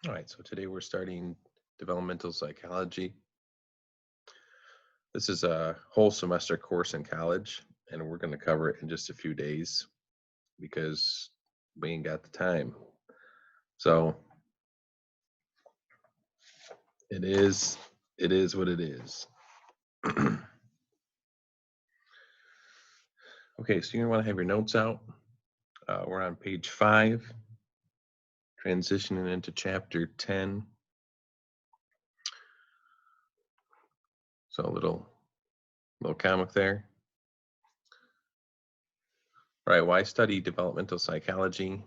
All right, so today we're starting developmental psychology. This is a whole semester course in college, and we're going to cover it in just a few days because we ain't got the time. So it is what it is. Okay, so you want to have your notes out. We're on page 5, transitioning into chapter 10. So a little comic there. All right, why study developmental psychology?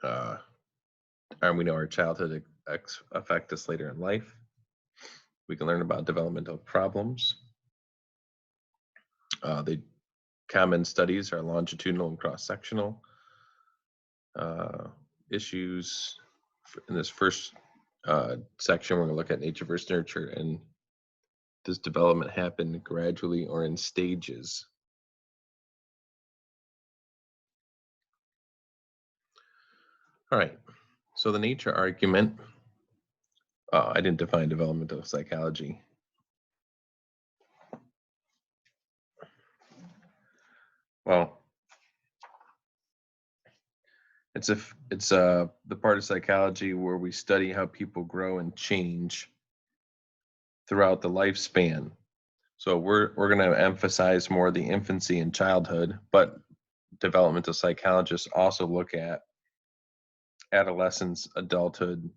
We know our childhood affect us later in life. We can learn about developmental problems. The common studies are longitudinal and cross-sectional. Issues in this first section, we're going to look at nature versus nurture, and does development happen gradually or in stages? All right, so the nature argument, I didn't define developmental psychology. Well, it's the part of psychology where we study how people grow and change throughout the lifespan. So we're going to emphasize more the infancy and childhood, but developmental psychologists also look at adolescence, adulthood,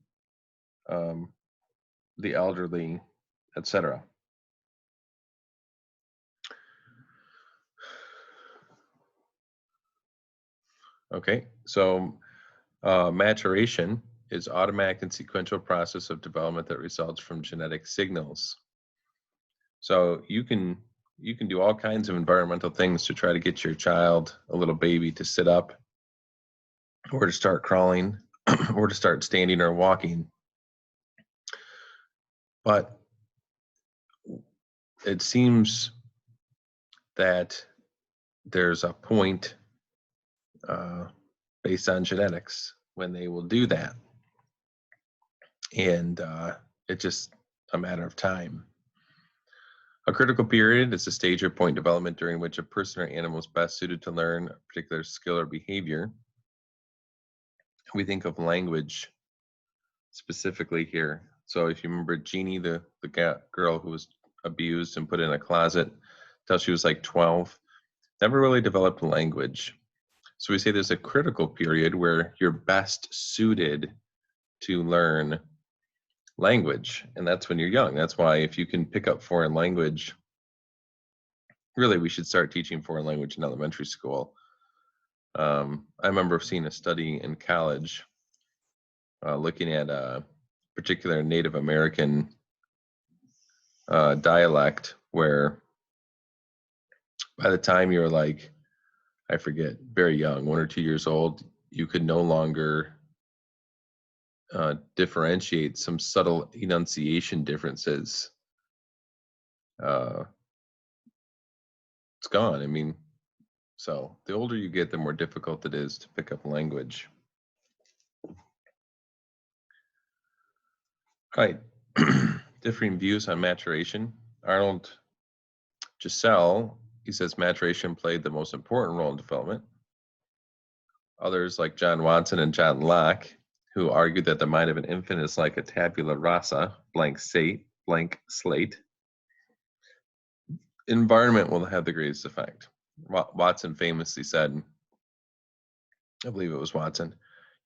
the elderly, etc. Okay, so maturation is automatic and sequential process of development that results from genetic signals. So you can do all kinds of environmental things to try to get your child, a little baby, to sit up or to start crawling or to start standing or walking. But it seems that there's a point based on genetics when they will do that. And it's just a matter of time. A critical period is a stage or point development during which a person or animal is best suited to learn a particular skill or behavior. We think of language specifically here. So if you remember Jeannie, the girl who was abused and put in a closet until she was like 12, never really developed language. So we say there's a critical period where you're best suited to learn language, and that's when you're young. That's why if you can pick up foreign language, really we should start teaching foreign language in elementary school. I remember seeing a study in college looking at a particular Native American dialect where by the time you're like, I forget, very young, 1 or 2 years old, you could no longer differentiate some subtle enunciation differences. It's gone. I mean, so the older you get, the more difficult it is to pick up language. All right. Differing views on maturation. Arnold Giselle, he says maturation played the most important role in development. Others like John Watson and John Locke, who argued that the mind of an infant is like a tabula rasa, blank slate. Environment will have the greatest effect. Watson famously said, I believe it was Watson,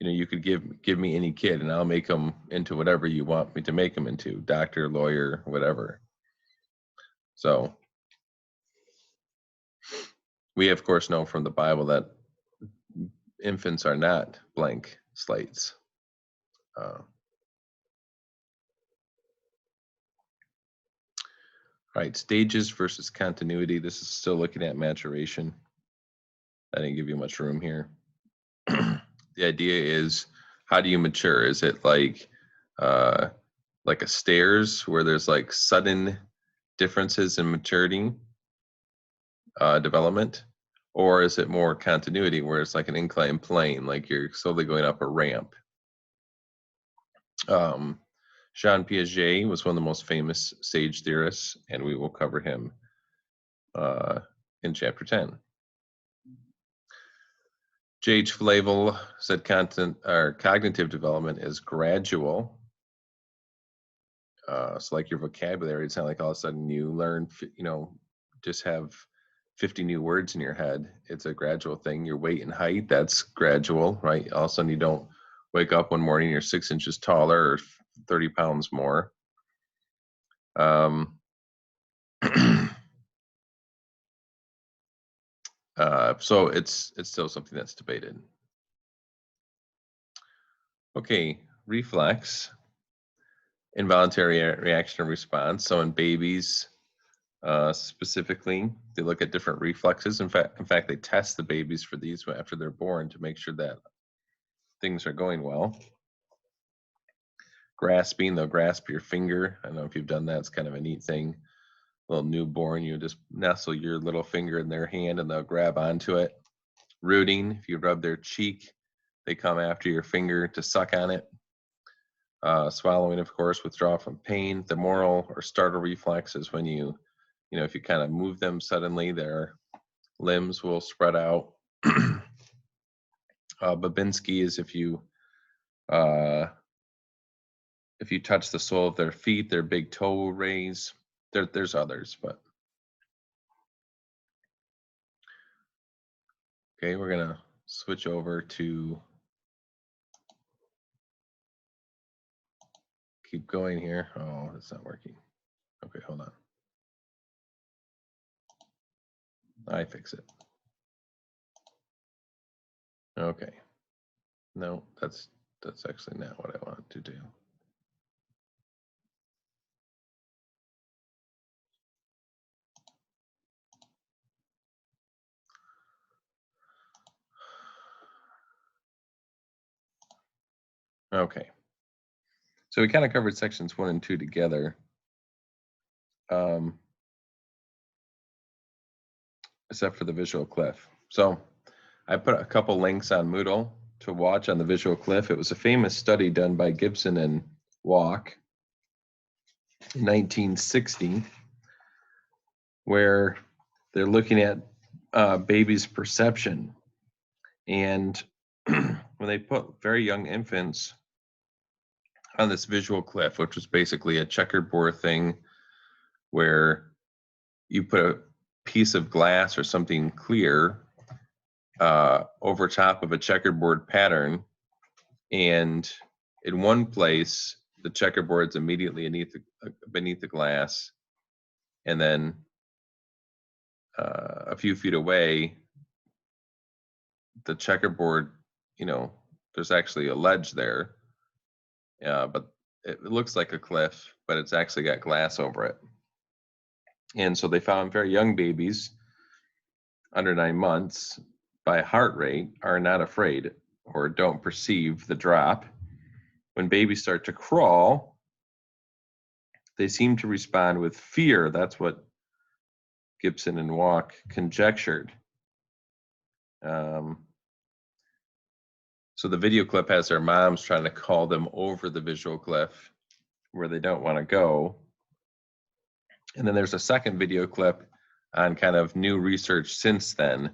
you could give me any kid and I'll make them into whatever you want me to make them into, doctor, lawyer, whatever. So we of course know from the Bible that infants are not blank slates. Right, stages versus continuity. This is still looking at maturation. I didn't give you much room here. The idea is, how do you mature? Is it like a stairs where there's like sudden differences in maturity, development, or is it more continuity where it's like an inclined plane, like you're slowly going up a ramp? Jean Piaget was one of the most famous sage theorists, and we will cover him in chapter 10. J.H. Flavel said cognitive development is gradual. So like your vocabulary, it's not like all of a sudden you learn, just have 50 new words in your head. It's a gradual thing. Your weight and height, that's gradual, right? All of a sudden you don't wake up one morning, you're 6 inches taller or 30 pounds more. So it's still something that's debated. Okay, reflex, involuntary reaction and response. So in babies, specifically, they look at different reflexes. In fact, they test the babies for these after they're born to make sure that things are going well. Grasping, they'll grasp your finger. I don't know if you've done that. It's kind of a neat thing. Little newborn, you just nestle your little finger in their hand and they'll grab onto it. Rooting, if you rub their cheek, they come after your finger to suck on it. Swallowing, of course, withdraw from pain. The moral or startle reflex is when if you kind of move them suddenly, their limbs will spread out. Babinski is if you touch the sole of their feet, their big toe will raise. There's others, but okay, we're gonna switch over to keep going here. Oh, it's not working. Okay, hold on. I fix it. Okay. No, that's actually not what I want to do. Okay. So we kind of covered sections 1 and 2 together. Except for the visual cliff. So I put a couple links on Moodle to watch on the visual cliff. It was a famous study done by Gibson and Walk in 1960, where they're looking at babies' perception. And when they put very young infants on this visual cliff, which was basically a checkerboard thing where you put a piece of glass or something clear over top of a checkerboard pattern, and in one place the checkerboard's immediately beneath the glass, and then a few feet away the checkerboard, there's actually a ledge there, but it looks like a cliff, but it's actually got glass over it. And so they found very young babies under 9 months by heart rate are not afraid or don't perceive the drop. When babies start to crawl, they seem to respond with fear. That's what Gibson and Walk conjectured. So the video clip has their moms trying to call them over the visual cliff where they don't want to go. And then there's a second video clip on kind of new research since then.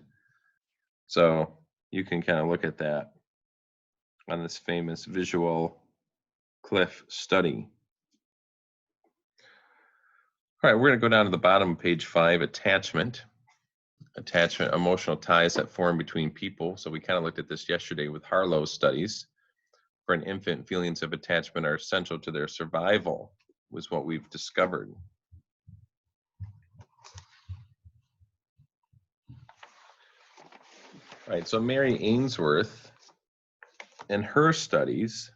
So you can kind of look at that on this famous visual cliff study. All right, we're going to go down to the bottom of page 5, attachment, emotional ties that form between people. So we kind of looked at this yesterday with Harlow's studies. For an infant, feelings of attachment are essential to their survival, was what we've discovered. All right, so Mary Ainsworth, in her studies,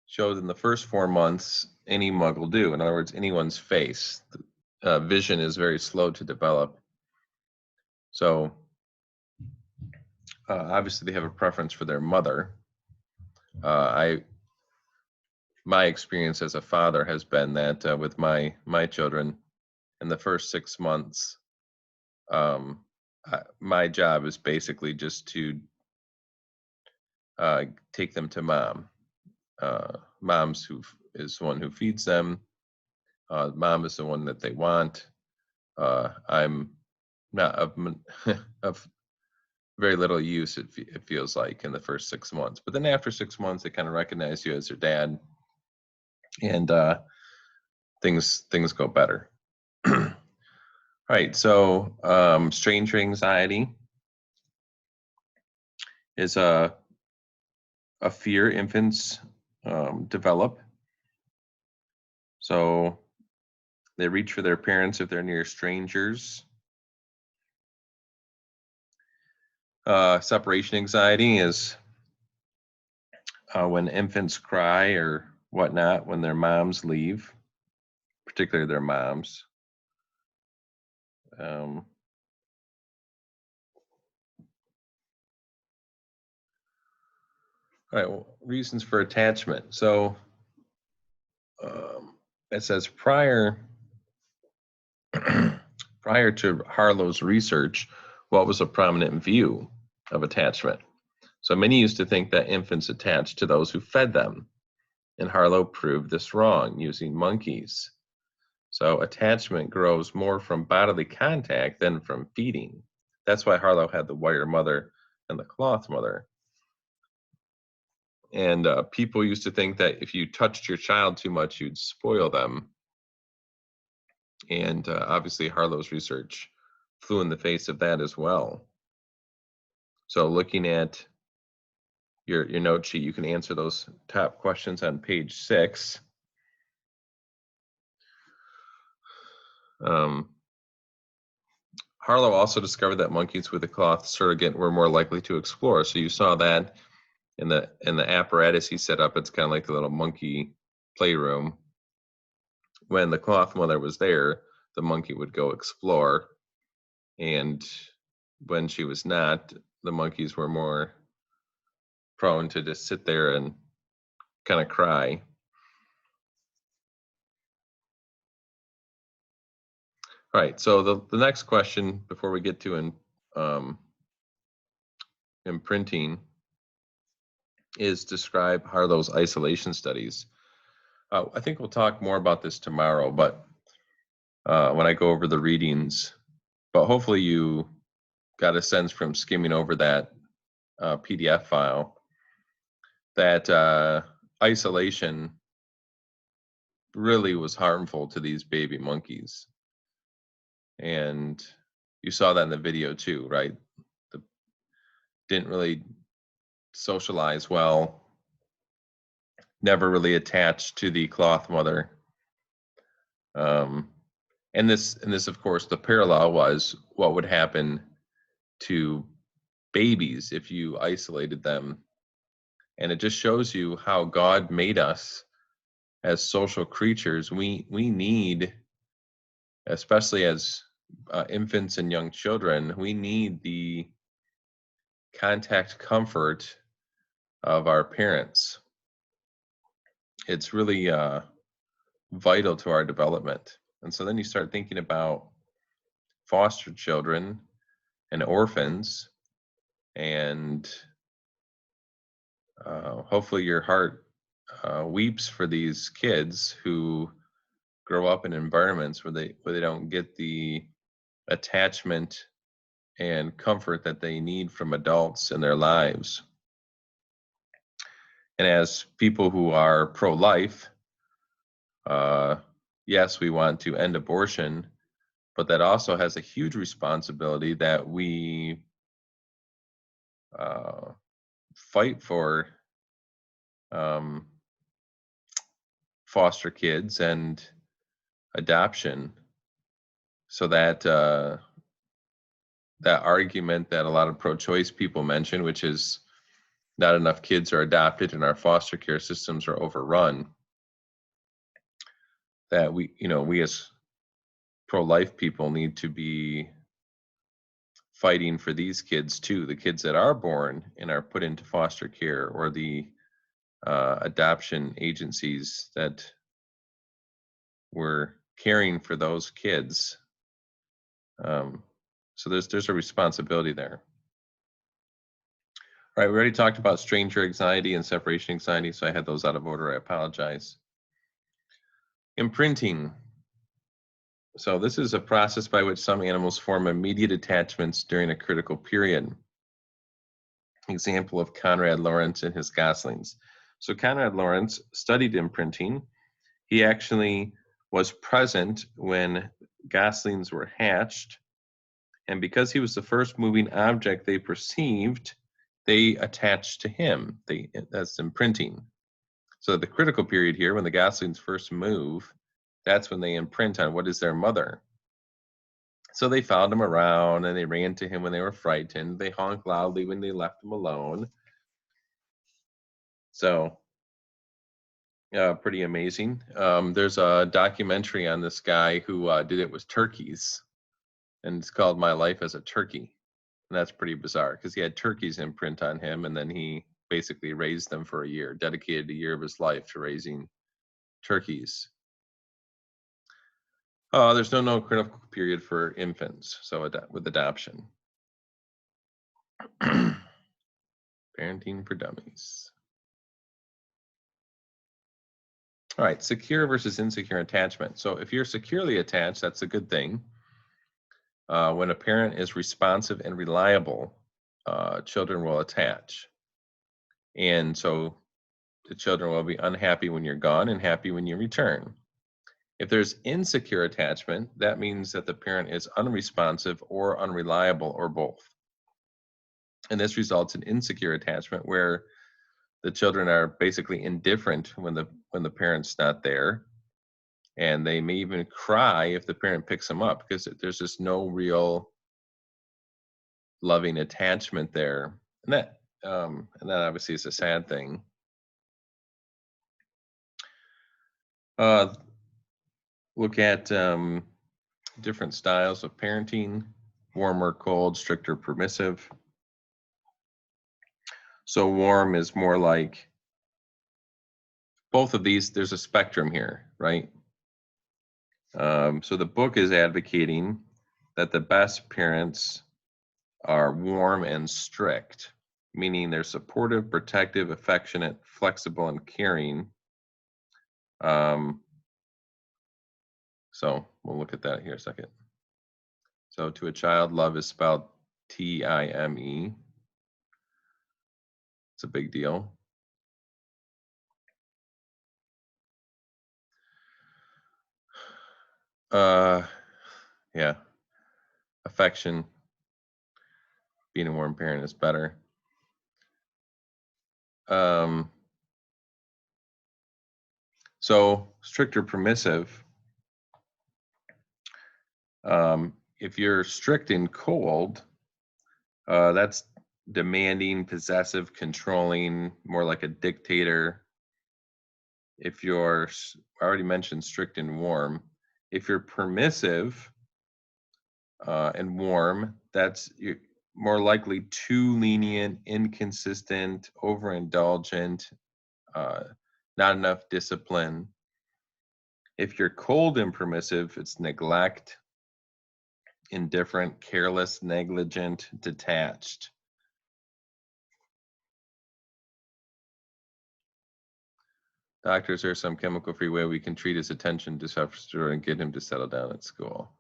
showed in the first 4 months, any mug will do. In other words, anyone's face. Vision is very slow to develop. So obviously they have a preference for their mother. My experience as a father has been that with my children, in the first 6 months, my job is basically just to take them to mom. Mom's who is the one who feeds them. Mom is the one that they want. I'm not of, of very little use, it feels like, in the first 6 months. But then after 6 months, they kind of recognize you as their dad, and things go better. Right. So stranger anxiety is a fear infants develop. So they reach for their parents if they're near strangers. Separation anxiety is when infants cry or whatnot when their moms leave, particularly their moms. All right, well, reasons for attachment. So it says prior to Harlow's research, what was a prominent view of attachment? So many used to think that infants attached to those who fed them, and Harlow proved this wrong using monkeys. So attachment grows more from bodily contact than from feeding. That's why Harlow had the wire mother and the cloth mother. And people used to think that if you touched your child too much, you'd spoil them. And obviously Harlow's research flew in the face of that as well. So looking at your note sheet, you can answer those top questions on page 6. Harlow also discovered that monkeys with a cloth surrogate were more likely to explore. So you saw that in the apparatus he set up. It's kind of like a little monkey playroom. When the cloth mother was there, the monkey would go explore, and when she was not, the monkeys were more prone to just sit there and kind of cry. All right, so the next question before we get to imprinting is describe Harlow's isolation studies. I think we'll talk more about this tomorrow, but when I go over the readings, but hopefully you got a sense from skimming over that PDF file that isolation really was harmful to these baby monkeys. And you saw that in the video too, right? Didn't really socialize well, never really attached to the cloth mother. And this, of course, the parallel was what would happen to babies if you isolated them. And it just shows you how God made us as social creatures. We need, especially as infants and young children, we need the contact comfort of our parents. It's really vital to our development. And so then you start thinking about foster children and orphans, and hopefully your heart weeps for these kids who grow up in environments where they don't get the attachment and comfort that they need from adults in their lives. And as people who are pro-life, yes, we want to end abortion, but that also has a huge responsibility that we fight for foster kids and adoption, so that that argument that a lot of pro-choice people mention, which is not enough kids are adopted and our foster care systems are overrun, that we as pro-life people need to be fighting for these kids too, the kids that are born and are put into foster care, or the adoption agencies that were caring for those kids. So there's a responsibility there. All right, we already talked about stranger anxiety and separation anxiety, so I had those out of order. I apologize. Imprinting. So this is a process by which some animals form immediate attachments during a critical period. Example of Conrad Lorenz and his goslings. So Conrad Lorenz studied imprinting. He actually was present when goslings were hatched, and because he was the first moving object they perceived, they attached to him. That's imprinting. So the critical period here, when the goslings first move, that's when they imprint on what is their mother. So they followed him around and they ran to him when they were frightened. They honked loudly when they left him alone. So, pretty amazing. There's a documentary on this guy who did it with turkeys, and it's called My Life as a Turkey. And that's pretty bizarre because he had turkeys imprint on him, and then he basically raised them for a year, dedicated a year of his life to raising turkeys. There's no critical period for infants, so with adoption. Parenting for dummies. All right, secure versus insecure attachment. So if you're securely attached, that's a good thing. When a parent is responsive and reliable, children will attach. And so the children will be unhappy when you're gone and happy when you return. If there's insecure attachment, that means that the parent is unresponsive or unreliable or both. And this results in insecure attachment where the children are basically indifferent when the parent's not there, and they may even cry if the parent picks them up because there's just no real loving attachment there, and that obviously is a sad thing. Look at different styles of parenting: warmer, cold, strict, or permissive. So warm is more like both of these. There's a spectrum here, right? So the book is advocating that the best parents are warm and strict, meaning they're supportive, protective, affectionate, flexible, and caring. So we'll look at that here a second. So to a child, love is spelled Time. It's a big deal. Yeah, affection, being a warm parent is better. So strict or permissive, if you're strict and cold, that's demanding, possessive, controlling, more like a dictator. If you're, I already mentioned strict and warm. If you're permissive and warm, you're more likely too lenient, inconsistent, overindulgent, not enough discipline. If you're cold and permissive, it's neglect, indifferent, careless, negligent, detached. Doctors, there's some chemical-free way we can treat his attention disorder and get him to settle down at school.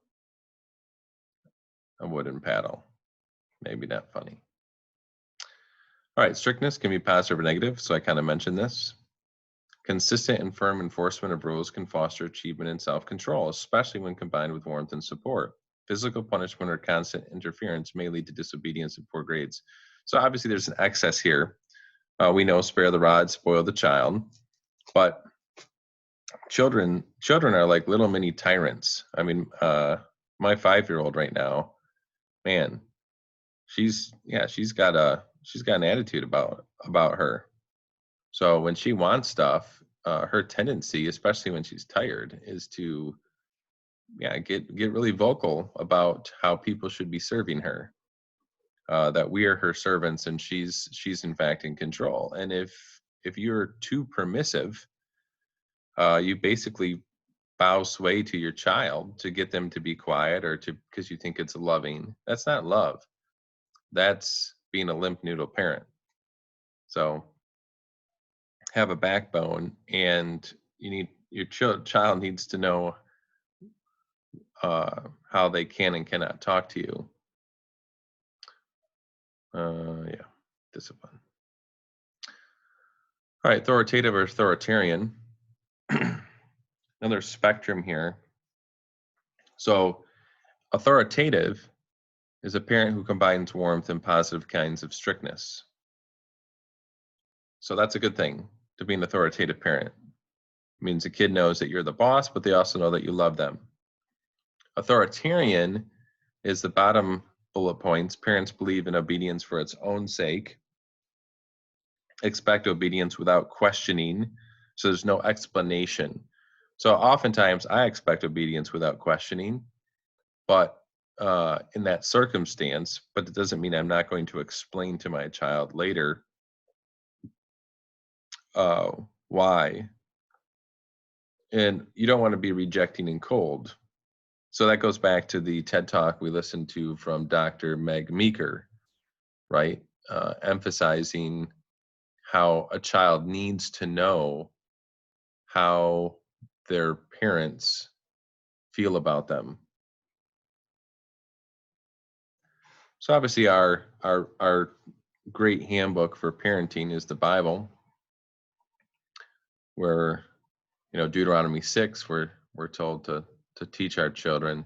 A wooden paddle. Maybe not funny. All right, strictness can be positive or negative, so I kind of mentioned this. Consistent and firm enforcement of rules can foster achievement and self-control, especially when combined with warmth and support. Physical punishment or constant interference may lead to disobedience and poor grades. So obviously there's an excess here. We know spare the rod, spoil the child, but children are like little mini tyrants. I mean, my 5-year-old right now, man, she's got an attitude about her. So when she wants stuff, her tendency, especially when she's tired, is to get really vocal about how people should be serving her. That we are her servants and she's in fact in control. And if you're too permissive, you basically bow sway to your child to get them to be quiet or because you think it's loving. That's not love. That's being a limp noodle parent. So have a backbone, and your child needs to know how they can and cannot talk to you. Yeah, discipline. All right, authoritative or authoritarian. Another spectrum here. So authoritative is a parent who combines warmth and positive kinds of strictness. So that's a good thing, to be an authoritative parent. It means the kid knows that you're the boss, but they also know that you love them. Authoritarian is the bottom bullet points. Parents believe in obedience for its own sake, expect obedience without questioning, so there's no explanation. So oftentimes I expect obedience without questioning, but in that circumstance, but it doesn't mean I'm not going to explain to my child later why. And you don't want to be rejecting in cold. So that goes back to the TED Talk we listened to from Dr. Meg Meeker, right? Emphasizing how a child needs to know how their parents feel about them. So obviously our great handbook for parenting is the Bible, where Deuteronomy 6, we're told to teach our children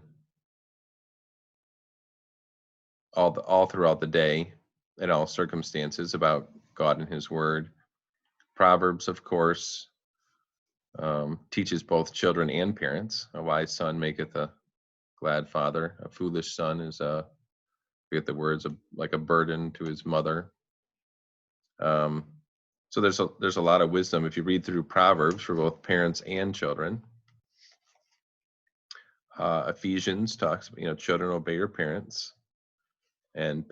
all throughout the day in all circumstances about God and his word. Proverbs, of course, teaches both children and parents. A wise son maketh a glad father. A foolish son is forget the words, like a burden to his mother. So there's a lot of wisdom if you read through Proverbs for both parents and children. Ephesians talks, children obey your parents, and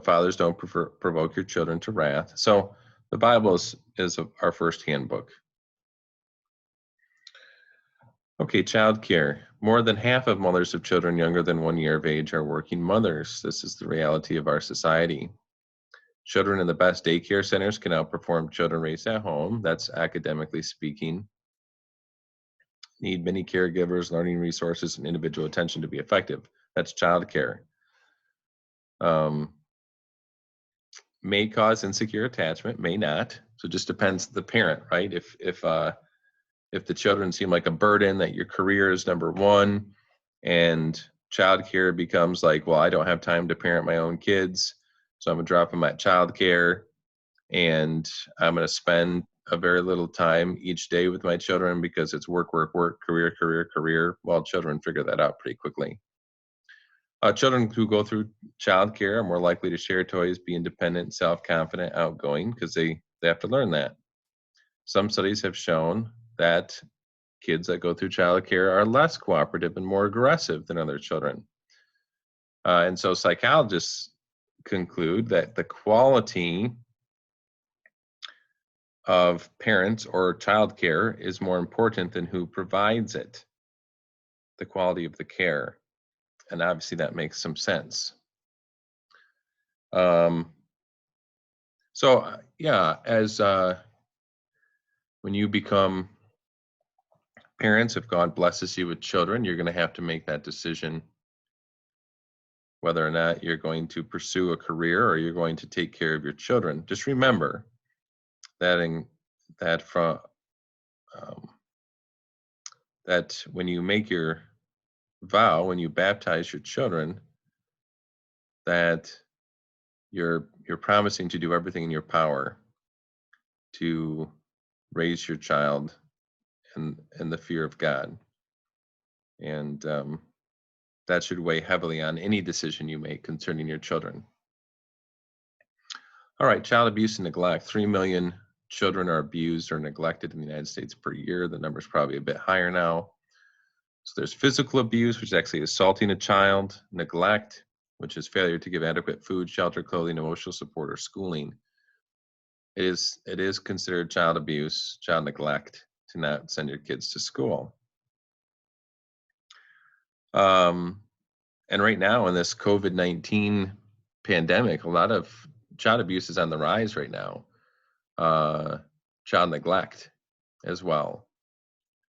fathers don't provoke your children to wrath. So the Bible is our first handbook. Okay, child care. More than half of mothers of children younger than 1 year of age are working mothers. This is the reality of our society. Children in the best daycare centers can outperform children raised at home. That's academically speaking. Need many caregivers, learning resources, and individual attention to be effective. That's child care. May cause insecure attachment, may not. So it just depends the parent, right? If the children seem like a burden, that your career is number one, and childcare becomes like, well, I don't have time to parent my own kids, so I'm gonna drop them at childcare, and I'm gonna spend a very little time each day with my children because it's work, career. Well, children figure that out pretty quickly. Children who go through childcare are more likely to share toys, be independent, self-confident, outgoing, because they have to learn that. Some studies have shown that kids that go through childcare are less cooperative and more aggressive than other children. And so psychologists conclude that the quality of parents or childcare is more important than who provides it, the quality of the care. And obviously that makes some sense. As when you become parents, if God blesses you with children, you're going to have to make that decision whether or not you're going to pursue a career or you're going to take care of your children. Just remember that when you make your vow, when you baptize your children, that you're promising to do everything in your power to raise your child in the fear of God, and that should weigh heavily on any decision you make concerning your children. All right, child abuse and neglect. 3 million children are abused or neglected in the United States per year. The number's probably a bit higher now. So there's physical abuse, which is actually assaulting a child, neglect, which is failure to give adequate food, shelter, clothing, emotional support, or schooling. It is considered child abuse, child neglect to not send your kids to school. And right now in this COVID-19 pandemic, a lot of child abuse is on the rise right now. uh, child neglect as well,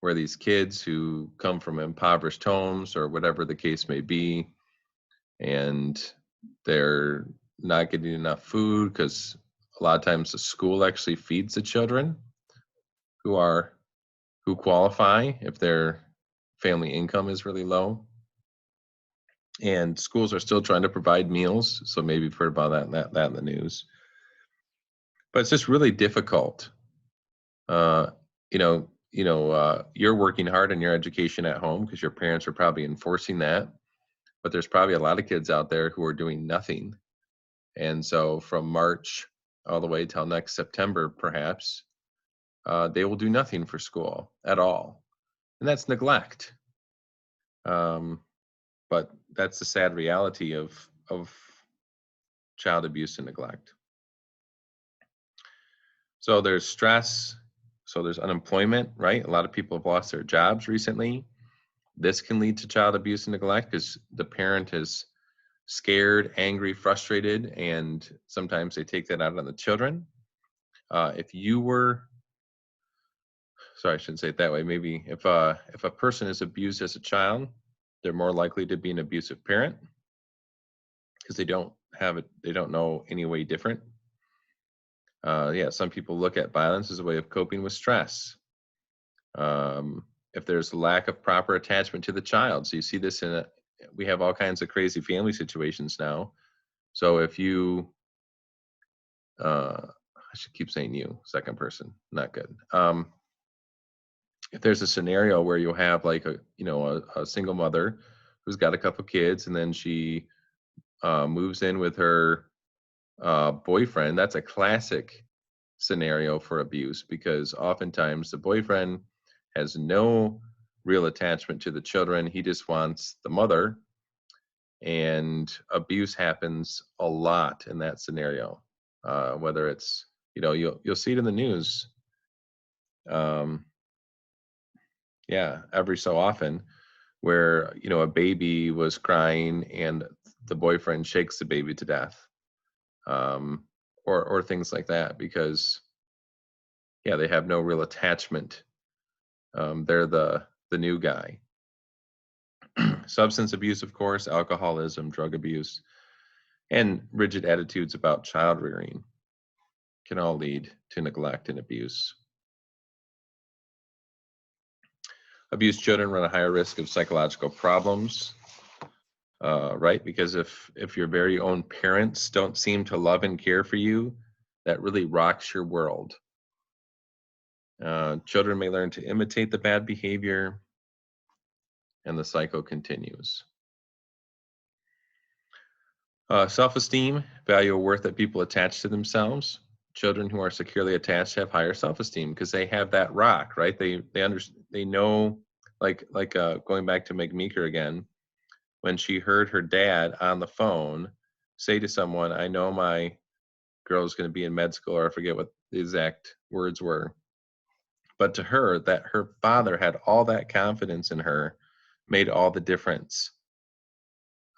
where these kids who come from impoverished homes or whatever the case may be, and they're not getting enough food because a lot of times the school actually feeds the children who are who qualify if their family income is really low. And schools are still trying to provide meals, so maybe you've heard about that in the news. But it's just really difficult. Uh, you're working hard on your education at home because your parents are probably enforcing that. But there's probably a lot of kids out there who are doing nothing. And so from March all the way till next September, perhaps, they will do nothing for school at all. And that's neglect. Um, but that's the sad reality of child abuse and neglect. So there's stress. So there's unemployment, right? A lot of people have lost their jobs recently. This can lead to child abuse and neglect because the parent is scared, angry, frustrated, and sometimes they take that out on the children. If you were, sorry, I shouldn't say it that way. Maybe if a person is abused as a child, they're more likely to be an abusive parent because they don't know any way different. Yeah, some people look at violence as a way of coping with stress. If there's lack of proper attachment to the child, so you see this we have all kinds of crazy family situations now. So if you, I should keep saying you, second person, not good. If there's a scenario where you'll have like a single mother who's got a couple kids and then she moves in with her boyfriend, that's a classic scenario for abuse because oftentimes the boyfriend has no real attachment to the children. He just wants the mother, and abuse happens a lot in that scenario. Whether it's you'll see it in the news, um, yeah, every so often, where a baby was crying and the boyfriend shakes the baby to death, um, or things like that because yeah, they have no real attachment. They're the new guy. Substance abuse, of course, alcoholism, drug abuse, and rigid attitudes about child rearing can all lead to neglect and abuse. Abused children run a higher risk of psychological problems, right? Because if your very own parents don't seem to love and care for you, that really rocks your world. Children may learn to imitate the bad behavior, and the cycle continues. Self-esteem, value or worth that people attach to themselves. Children who are securely attached have higher self-esteem because they have that rock, right? They know, going back to Meg Meeker again, when she heard her dad on the phone say to someone, "I know my girl's going to be in med school," or I forget what the exact words were, but to her, that her father had all that confidence in her, made all the difference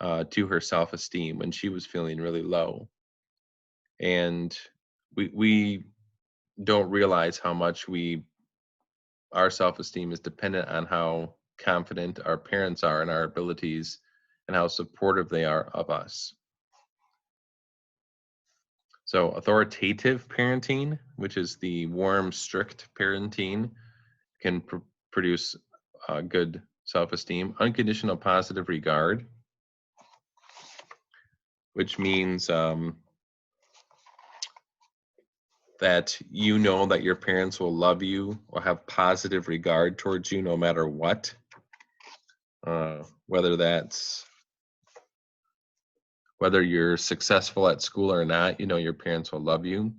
to her self-esteem when she was feeling really low. And we don't realize how much our self-esteem is dependent on how confident our parents are in our abilities and how supportive they are of us. So authoritative parenting, which is the warm, strict parenting, can produce good self-esteem. Unconditional positive regard, which means that you know that your parents will love you or have positive regard towards you no matter what. Whether you're successful at school or not, your parents will love you.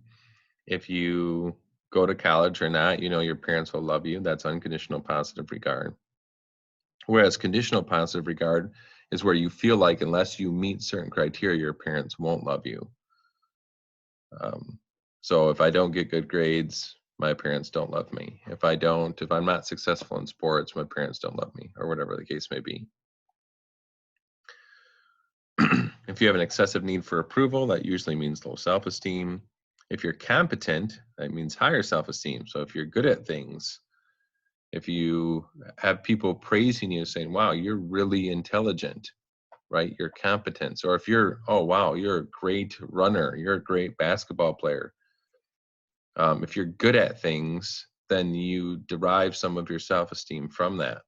If you go to college or not, your parents will love you. That's unconditional positive regard. Whereas conditional positive regard is where you feel like unless you meet certain criteria, your parents won't love you. So if I don't get good grades, my parents don't love me. If I'm not successful in sports, my parents don't love me, or whatever the case may be. If you have an excessive need for approval, that usually means low self-esteem. If you're competent, that means higher self-esteem. So if you're good at things, if you have people praising you, saying, wow, you're really intelligent, right? Your competence. Or if you're, oh, wow, you're a great runner, you're a great basketball player. If you're good at things, then you derive some of your self-esteem from that.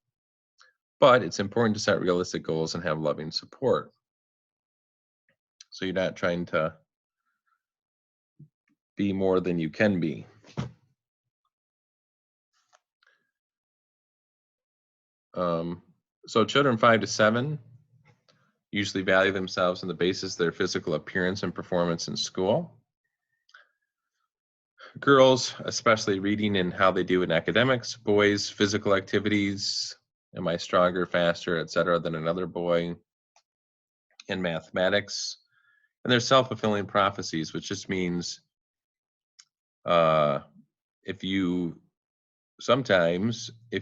But it's important to set realistic goals and have loving support. So you're not trying to be more than you can be. So children 5 to 7 usually value themselves on the basis of their physical appearance and performance in school. Girls, especially reading and how they do in academics. Boys, physical activities. Am I stronger, faster, etc., than another boy? In mathematics. And there's self-fulfilling prophecies, which just means if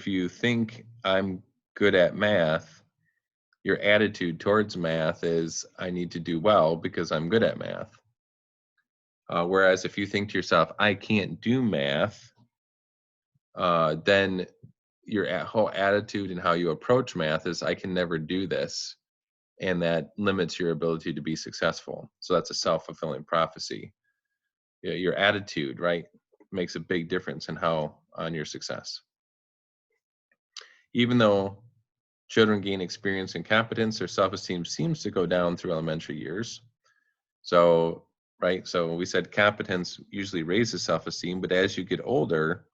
you think I'm good at math, your attitude towards math is I need to do well because I'm good at math. Whereas if you think to yourself, I can't do math, then your whole attitude and how you approach math is I can never do this. And that limits your ability to be successful. So that's a self-fulfilling prophecy. Your attitude, right, makes a big difference in on your success. Even though children gain experience and competence, their self-esteem seems to go down through elementary years. So, right, so we said competence usually raises self-esteem, but as you get older,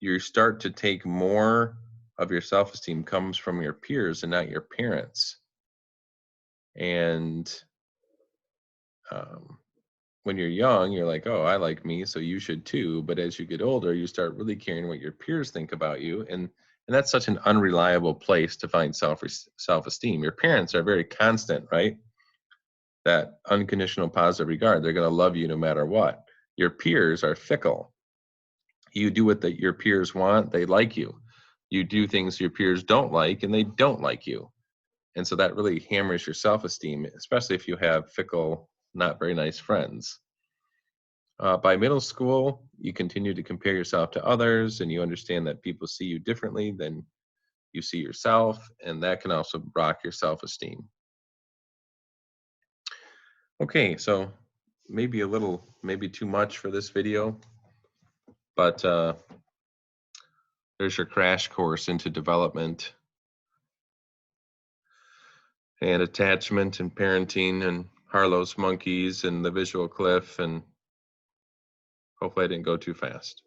you start to take more of your self-esteem comes from your peers and not your parents. And when you're young, you're like, oh, I like me, so you should too. But as you get older, you start really caring what your peers think about you. And that's such an unreliable place to find self-esteem. Your parents are very constant, right? That unconditional positive regard. They're going to love you no matter what. Your peers are fickle. You do what your peers want, they like you. You do things your peers don't like, and they don't like you. And so that really hammers your self-esteem, especially if you have fickle, not very nice friends. By middle school, you continue to compare yourself to others, and you understand that people see you differently than you see yourself, and that can also rock your self-esteem. Okay, so maybe too much for this video, but there's your crash course into development and attachment and parenting and Harlow's monkeys and the visual cliff, and hopefully I didn't go too fast.